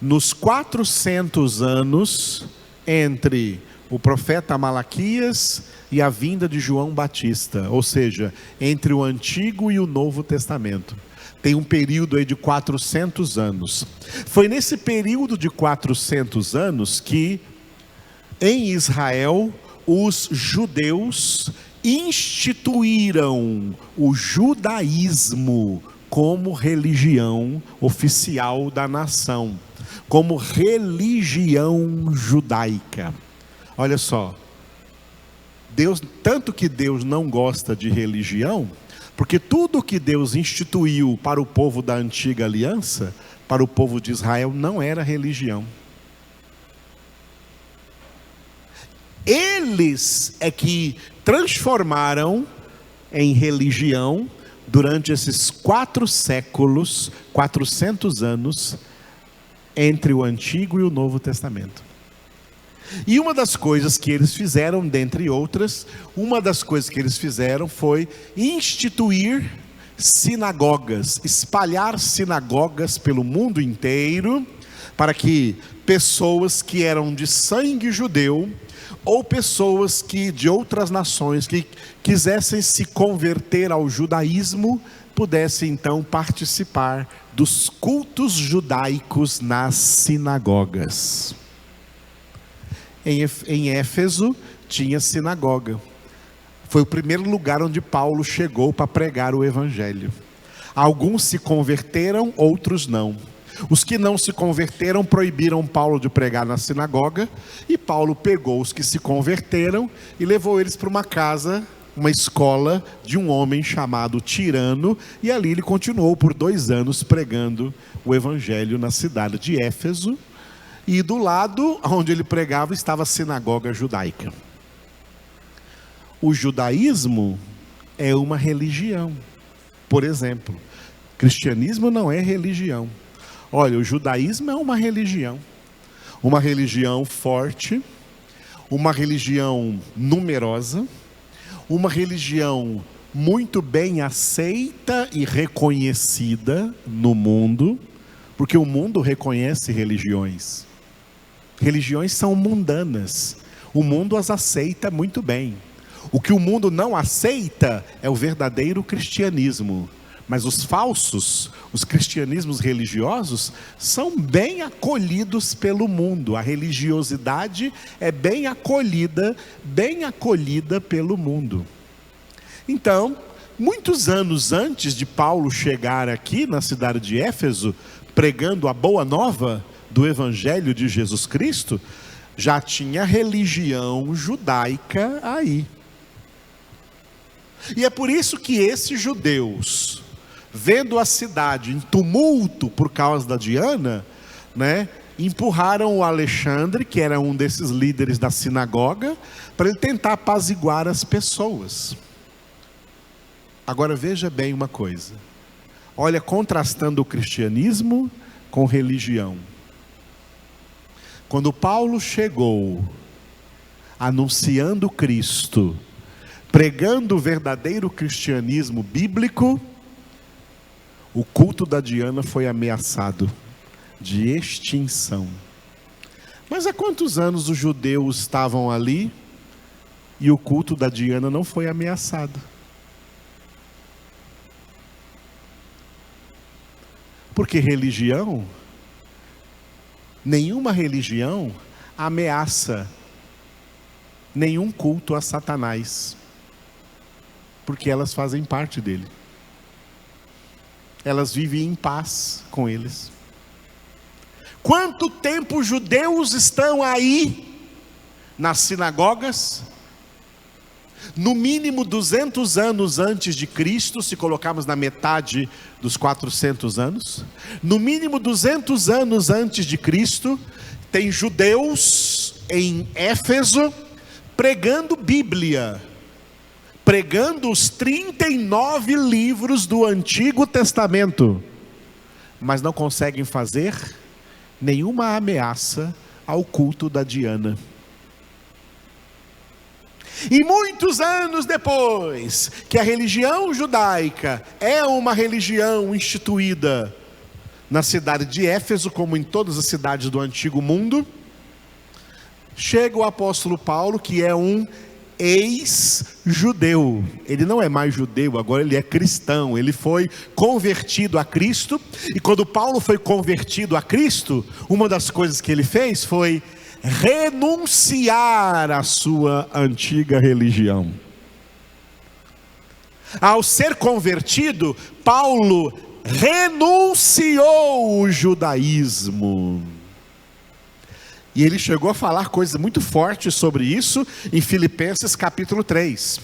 nos 400 anos entre o profeta Malaquias e a vinda de João Batista, ou seja, entre o Antigo e o Novo Testamento. Tem um período aí de 400 anos. Foi nesse período de 400 anos que, em Israel, os judeus instituíram o judaísmo como religião oficial da nação, como religião judaica. Olha só, tanto que Deus não gosta de religião, porque tudo que Deus instituiu para o povo da antiga aliança, para o povo de Israel, não era religião. Eles é que transformaram em religião durante esses 4 séculos, 400 anos, entre o Antigo e o Novo Testamento. E uma das coisas que eles fizeram, dentre outras, uma das coisas que eles fizeram foi instituir sinagogas, espalhar sinagogas pelo mundo inteiro, para que pessoas que eram de sangue judeu ou pessoas de outras nações que quisessem se converter ao judaísmo, pudessem então participar dos cultos judaicos nas sinagogas. Em Éfeso tinha sinagoga. Foi o primeiro lugar onde Paulo chegou para pregar o evangelho. Alguns se converteram, outros não. Os que não se converteram proibiram Paulo de pregar na sinagoga, e Paulo pegou os que se converteram e levou eles para uma casa, uma escola de um homem chamado Tirano, e ali ele continuou por 2 anos pregando o evangelho na cidade de Éfeso, e do lado onde ele pregava estava a sinagoga judaica. O judaísmo é uma religião. Por exemplo, cristianismo não é religião. Olha, o judaísmo é uma religião forte, uma religião numerosa, uma religião muito bem aceita e reconhecida no mundo, porque o mundo reconhece religiões. Religiões são mundanas, o mundo as aceita muito bem. O que o mundo não aceita é o verdadeiro cristianismo. Mas os falsos, os cristianismos religiosos, são bem acolhidos pelo mundo. A religiosidade é bem acolhida pelo mundo. Então, muitos anos antes de Paulo chegar aqui na cidade de Éfeso, pregando a boa nova do Evangelho de Jesus Cristo, já tinha religião judaica aí. E é por isso que esses judeus, vendo a cidade em tumulto por causa da Diana, empurraram o Alexandre, que era um desses líderes da sinagoga, para ele tentar apaziguar as pessoas. Agora veja bem uma coisa. Olha, contrastando o cristianismo com religião. Quando Paulo chegou, anunciando Cristo, pregando o verdadeiro cristianismo bíblico, o culto da Diana foi ameaçado de extinção. Mas há quantos anos os judeus estavam ali e o culto da Diana não foi ameaçado? Porque religião, nenhuma religião ameaça nenhum culto a Satanás, porque elas fazem parte dele. Elas vivem em paz com eles. Quanto tempo os judeus estão aí nas sinagogas? No mínimo 200 anos antes de Cristo, se colocarmos na metade dos 400 anos. No mínimo 200 anos antes de Cristo, tem judeus em Éfeso pregando Bíblia, pregando os 39 livros do Antigo Testamento, mas não conseguem fazer nenhuma ameaça ao culto da Diana. E muitos anos depois, que a religião judaica é uma religião instituída na cidade de Éfeso, como em todas as cidades do Antigo Mundo, chega o apóstolo Paulo, que é um ex-judeu. Ele não é mais judeu, agora ele é cristão. Ele foi convertido a Cristo. E quando Paulo foi convertido a Cristo, uma das coisas que ele fez foi renunciar à sua antiga religião. Ao ser convertido, Paulo renunciou o judaísmo. E ele chegou a falar coisas muito fortes sobre isso em Filipenses capítulo 3.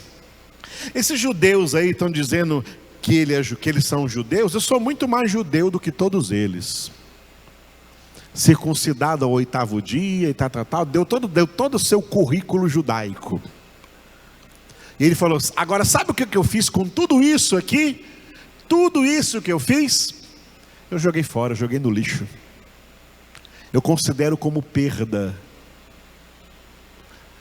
Esses judeus aí estão dizendo que eles são judeus. Eu sou muito mais judeu do que todos eles. Circuncidado ao 8º dia e tal, deu todo o seu currículo judaico. E ele falou: agora sabe o que eu fiz com tudo isso aqui? Tudo isso que eu fiz, eu joguei fora, joguei no lixo. Eu considero como perda.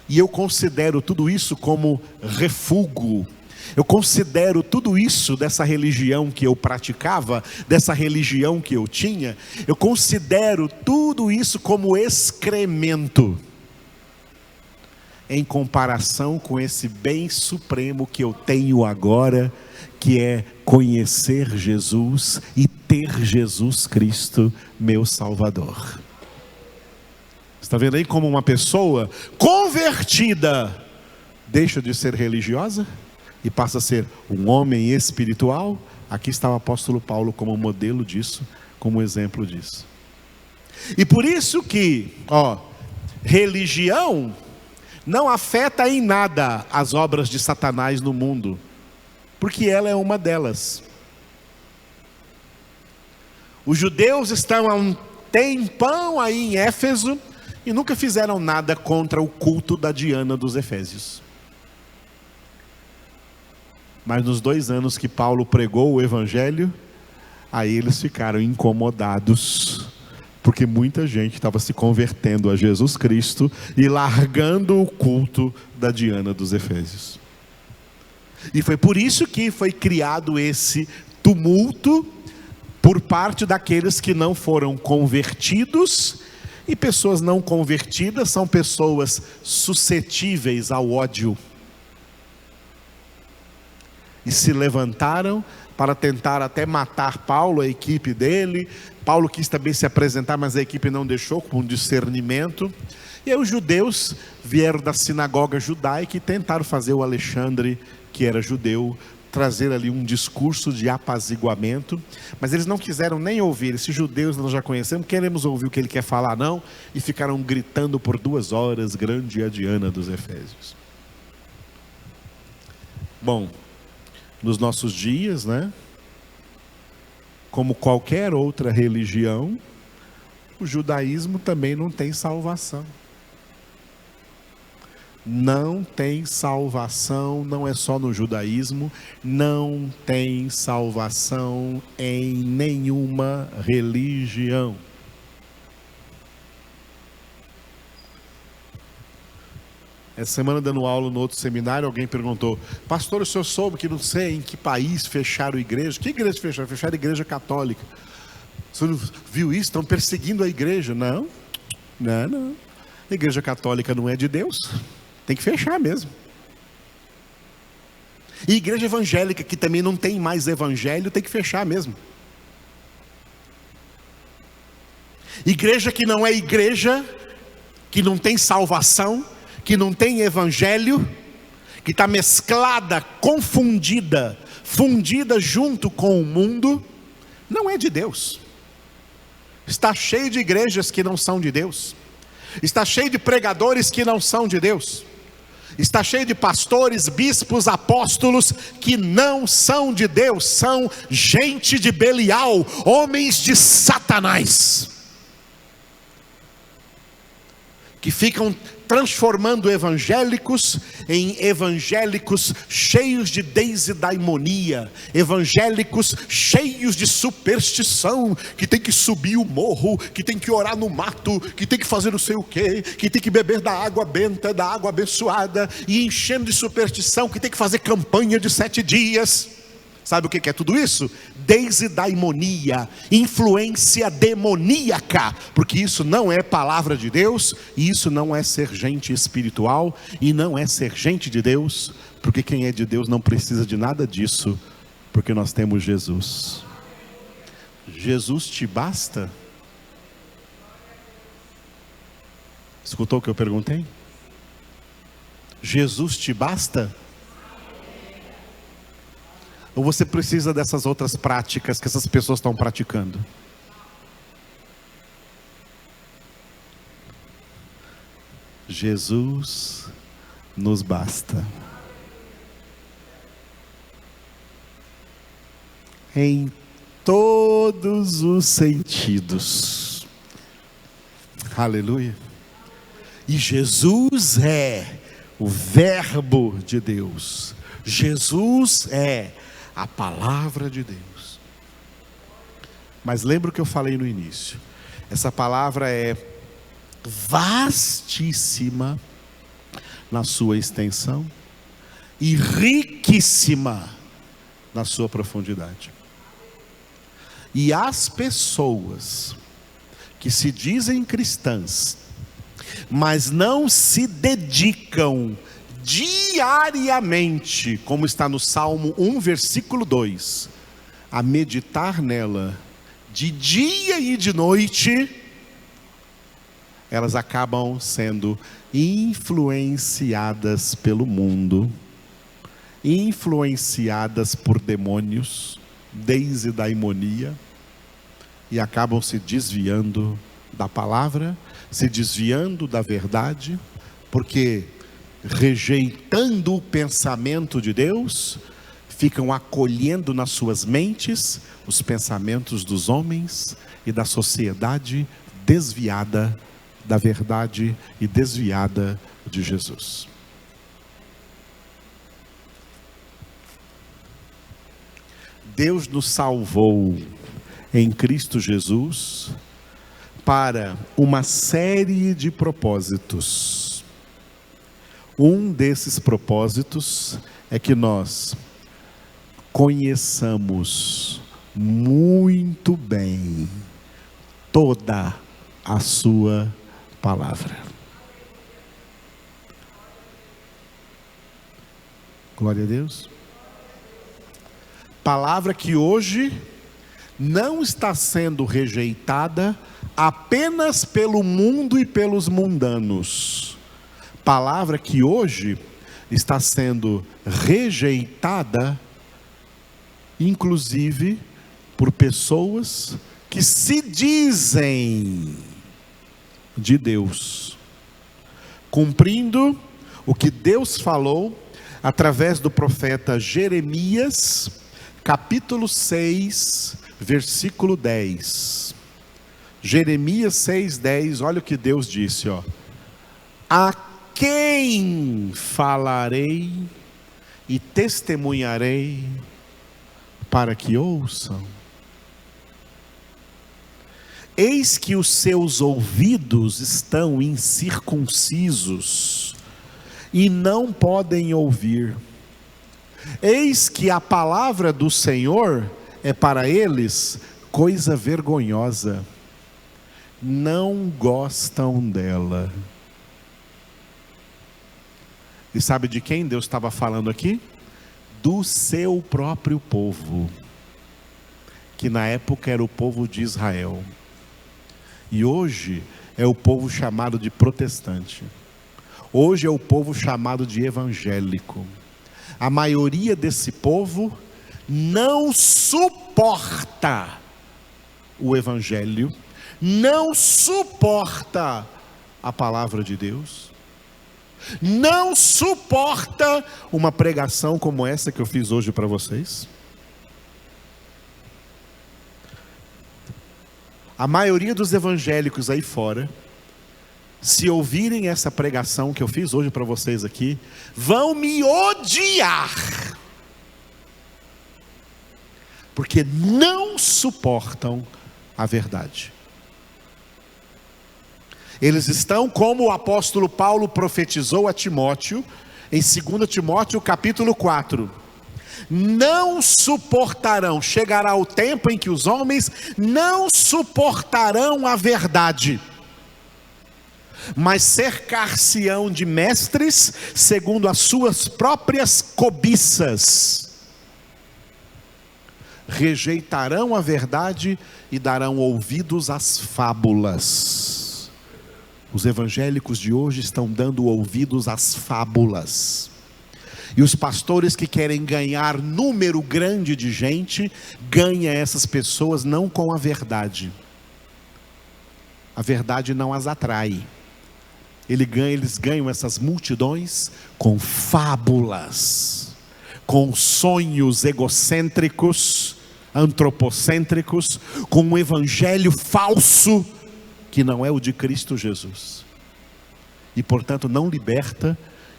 E eu considero tudo isso como refúgio. Eu considero tudo isso dessa religião que eu praticava, dessa religião que eu tinha, eu considero tudo isso como excremento. em comparação com esse bem supremo que eu tenho agora, que é conhecer Jesus e ter Jesus Cristo, meu Salvador. Está vendo aí como uma pessoa convertida deixa de ser religiosa e passa a ser um homem espiritual? Aqui está o apóstolo Paulo como modelo disso, como exemplo disso. E por isso que, religião não afeta em nada as obras de Satanás no mundo, porque ela é uma delas. Os judeus estão há um tempão aí em Éfeso e nunca fizeram nada contra o culto da Diana dos Efésios. Mas nos 2 anos que Paulo pregou o evangelho, aí eles ficaram incomodados, porque muita gente estava se convertendo a Jesus Cristo e largando o culto da Diana dos Efésios. E foi por isso que foi criado esse tumulto por parte daqueles que não foram convertidos. E pessoas não convertidas são pessoas suscetíveis ao ódio. E se levantaram para tentar até matar Paulo, a equipe dele. Paulo quis também se apresentar, mas a equipe não deixou, com discernimento. E aí os judeus vieram da sinagoga judaica e tentaram fazer o Alexandre, que era judeu, trazer ali um discurso de apaziguamento. Mas eles não quiseram nem ouvir. Esses judeus nós já conhecemos, queremos ouvir o que ele quer falar, não. E ficaram gritando por 2 horas, grande a Diana dos Efésios. Bom, nos nossos dias, né? Como qualquer outra religião, o judaísmo também não tem salvação. Não tem salvação, não é só no judaísmo, não tem salvação em nenhuma religião. Essa semana, dando aula no outro seminário, alguém perguntou: pastor, o senhor soube que não sei em que país fecharam igreja? Que igreja fecharam? Fecharam a igreja católica. O senhor viu isso? Estão perseguindo a igreja. Não. A igreja católica não é de Deus. Tem que fechar mesmo. E igreja evangélica, que também não tem mais evangelho, tem que fechar mesmo. Igreja que não é igreja, que não tem salvação, que não tem evangelho, que está mesclada, confundida, fundida junto com o mundo, não é de Deus. Está cheio de igrejas que não são de Deus. Está cheio de pregadores que não são de Deus. Está cheio de pastores, bispos, apóstolos que não são de Deus. São gente de Belial, homens de Satanás, que ficam transformando evangélicos em evangélicos cheios de desidaimonia, evangélicos cheios de superstição, que tem que subir o morro, que tem que orar no mato, que tem que fazer não sei o quê, que tem que beber da água benta, da água abençoada, e enchendo de superstição, que tem que fazer campanha de 7 dias. Sabe o que é tudo isso? Desidaimonia, influência demoníaca, porque isso não é palavra de Deus, e isso não é ser gente espiritual, e não é ser gente de Deus, porque quem é de Deus não precisa de nada disso, porque nós temos Jesus. Jesus te basta? Escutou o que eu perguntei? Jesus te basta? Ou você precisa dessas outras práticas que essas pessoas estão praticando? Jesus nos basta. Em todos os sentidos. Aleluia. E Jesus é o Verbo de Deus. Jesus é a palavra de Deus. Mas lembra o que eu falei no início? Essa palavra é vastíssima na sua extensão e riquíssima na sua profundidade. E as pessoas que se dizem cristãs mas não se dedicam diariamente, como está no Salmo 1, versículo 2, a meditar nela de dia e de noite, elas acabam sendo influenciadas pelo mundo, influenciadas por demônios, desde a daimonia, e acabam se desviando da palavra, se desviando da verdade, porque rejeitando o pensamento de Deus, ficam acolhendo nas suas mentes os pensamentos dos homens e da sociedade desviada da verdade e desviada de Jesus. Deus nos salvou em Cristo Jesus para uma série de propósitos. Um desses propósitos é que nós conheçamos muito bem toda a sua palavra. Glória a Deus. Palavra que hoje não está sendo rejeitada apenas pelo mundo e pelos mundanos. Palavra que hoje está sendo rejeitada, inclusive, por pessoas que se dizem de Deus, cumprindo o que Deus falou através do profeta Jeremias, capítulo 6, versículo 10. Jeremias 6:10, olha o que Deus disse, ó. A quem falarei e testemunharei para que ouçam? Eis que os seus ouvidos estão incircuncisos e não podem ouvir. Eis que a palavra do Senhor é para eles coisa vergonhosa. Não gostam dela. E sabe de quem Deus estava falando aqui? Do seu próprio povo, que na época era o povo de Israel. E hoje é o povo chamado de protestante. Hoje é o povo chamado de evangélico. A maioria desse povo não suporta o evangelho, não suporta a palavra de Deus, não suporta uma pregação como essa que eu fiz hoje para vocês. A maioria dos evangélicos aí fora, se ouvirem essa pregação que eu fiz hoje para vocês aqui, vão me odiar, porque não suportam a verdade. Eles estão como o apóstolo Paulo profetizou a Timóteo, em 2 Timóteo capítulo 4. Não suportarão, chegará o tempo em que os homens não suportarão a verdade, mas cercar-se-ão de mestres, segundo as suas próprias cobiças. Rejeitarão a verdade e darão ouvidos às fábulas. Os evangélicos de hoje estão dando ouvidos às fábulas. E os pastores que querem ganhar número grande de gente, ganham essas pessoas não com a verdade. A verdade não as atrai. Eles ganham essas multidões com fábulas, com sonhos egocêntricos, antropocêntricos, com um evangelho falso, que não é o de Cristo Jesus. E portanto não liberta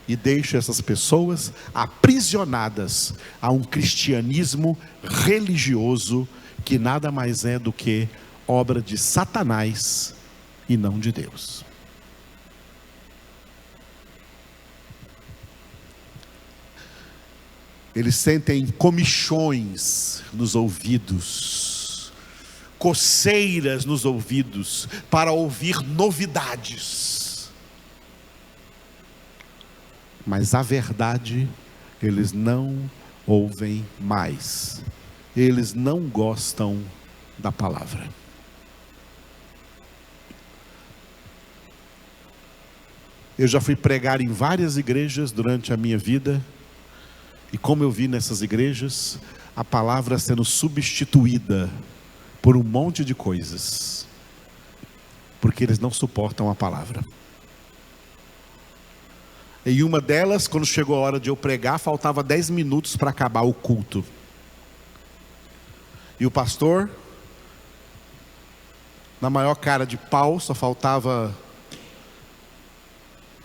e deixa essas pessoas aprisionadas a um cristianismo religioso, que nada mais é do que obra de Satanás e não de Deus. Eles sentem comichões nos ouvidos, coceiras nos ouvidos, para ouvir novidades. mas a verdade eles não ouvem mais. Eles não gostam da palavra. Eu já fui pregar em várias igrejas durante a minha vida, e como eu vi nessas igrejas, a palavra sendo substituída por um monte de coisas, porque eles não suportam a palavra. Em uma delas, quando chegou a hora de eu pregar, faltava 10 minutos para acabar o culto. E o pastor, na maior cara de pau, só faltava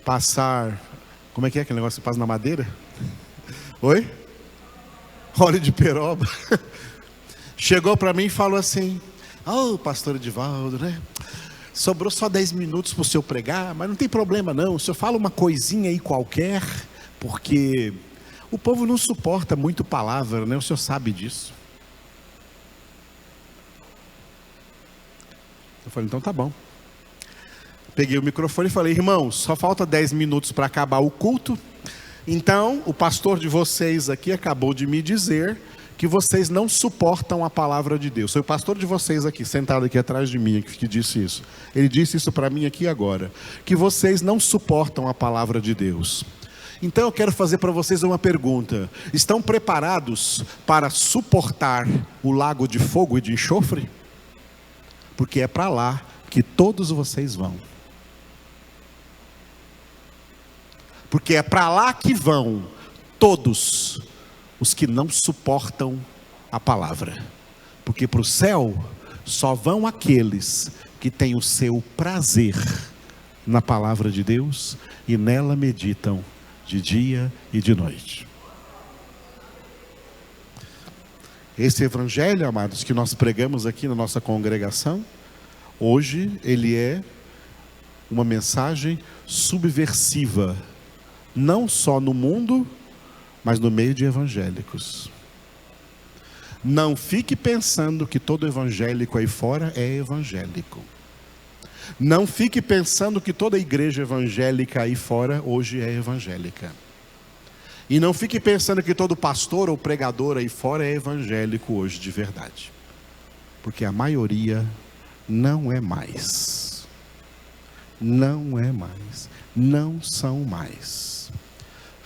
passar... Como é que é aquele negócio que passa na madeira? Oi? Óleo de peroba. Chegou para mim e falou assim: "Oh, pastor Edivaldo, né? Sobrou só 10 minutos para o senhor pregar, mas não tem problema não. O senhor fala uma coisinha aí qualquer, porque o povo não suporta muito palavra, né? O senhor sabe disso." Eu falei: "Então tá bom." Peguei o microfone e falei: "Irmãos, só falta 10 minutos para acabar o culto. Então, o pastor de vocês aqui acabou de me dizer que vocês não suportam a palavra de Deus." Foi o pastor de vocês aqui, sentado aqui atrás de mim, que disse isso. Ele disse isso para mim aqui agora, que vocês não suportam a palavra de Deus. Então eu quero fazer para vocês uma pergunta: estão preparados para suportar o lago de fogo e de enxofre? Porque é para lá que todos vocês vão. Porque é para lá que vão todos os que não suportam a palavra. Porque para o céu só vão aqueles que têm o seu prazer na palavra de Deus e nela meditam de dia e de noite. Esse evangelho, amados, que nós pregamos aqui na nossa congregação, hoje ele é uma mensagem subversiva, não só no mundo, mas no meio de evangélicos. Não fique pensando que todo evangélico aí fora é evangélico. Não fique pensando que toda igreja evangélica aí fora hoje é evangélica. E não fique pensando que todo pastor ou pregador aí fora é evangélico hoje de verdade. Porque a maioria não é mais. Não é mais. Não são mais.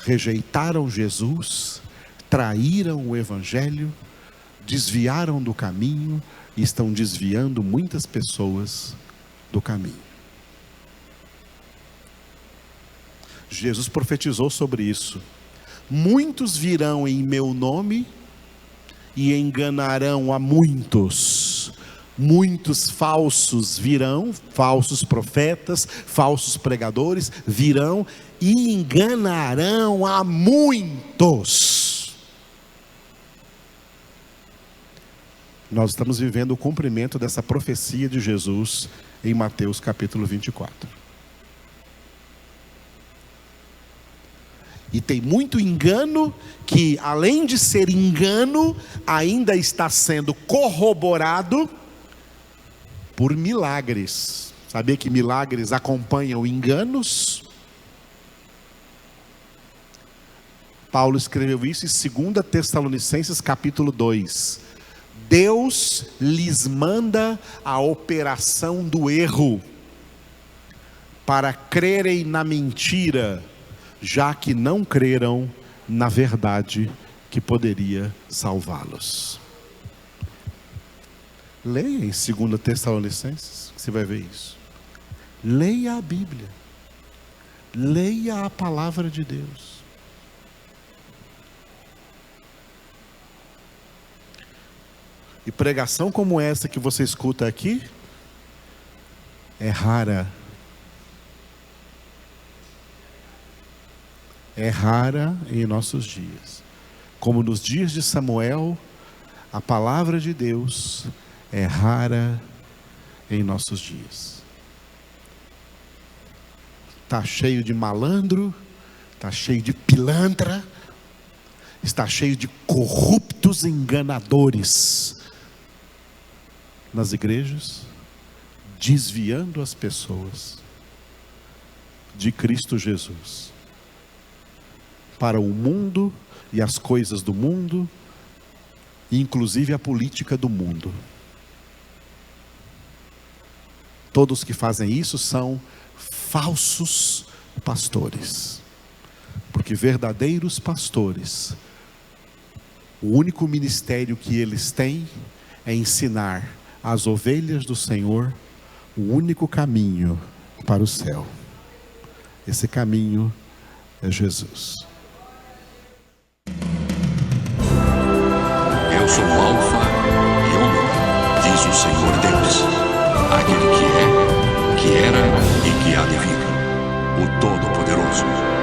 Rejeitaram Jesus, traíram o evangelho, desviaram do caminho e estão desviando muitas pessoas do caminho. Jesus profetizou sobre isso. Muitos virão em meu nome e enganarão a muitos. Muitos falsos virão, falsos profetas, falsos pregadores virão e enganarão a muitos. Nós estamos vivendo o cumprimento dessa profecia de Jesus em Mateus capítulo 24. E tem muito engano que, além de ser engano, ainda está sendo corroborado por milagres. Sabia que milagres acompanham enganos? Paulo escreveu isso em 2 Tessalonicenses capítulo 2. Deus lhes manda a operação do erro, para crerem na mentira, já que não creram na verdade que poderia salvá-los. Leia em 2 Tessalonicenses, você vai ver isso. Leia a Bíblia. Leia a palavra de Deus. E pregação como essa que você escuta aqui é rara. É rara em nossos dias. Como nos dias de Samuel, a palavra de Deus é rara em nossos dias. Está cheio de malandro, está cheio de pilantra, está cheio de corruptos enganadores nas igrejas, desviando as pessoas de Cristo Jesus. para o mundo e as coisas do mundo, inclusive a política do mundo. Todos que fazem isso são falsos pastores, porque verdadeiros pastores, o único ministério que eles têm é ensinar às ovelhas do Senhor o único caminho para o céu. Esse caminho é Jesus. Eu sou o Alfa e Ômega, diz o Senhor Deus, aquele que é, que era e que há de vir, o Todo-Poderoso.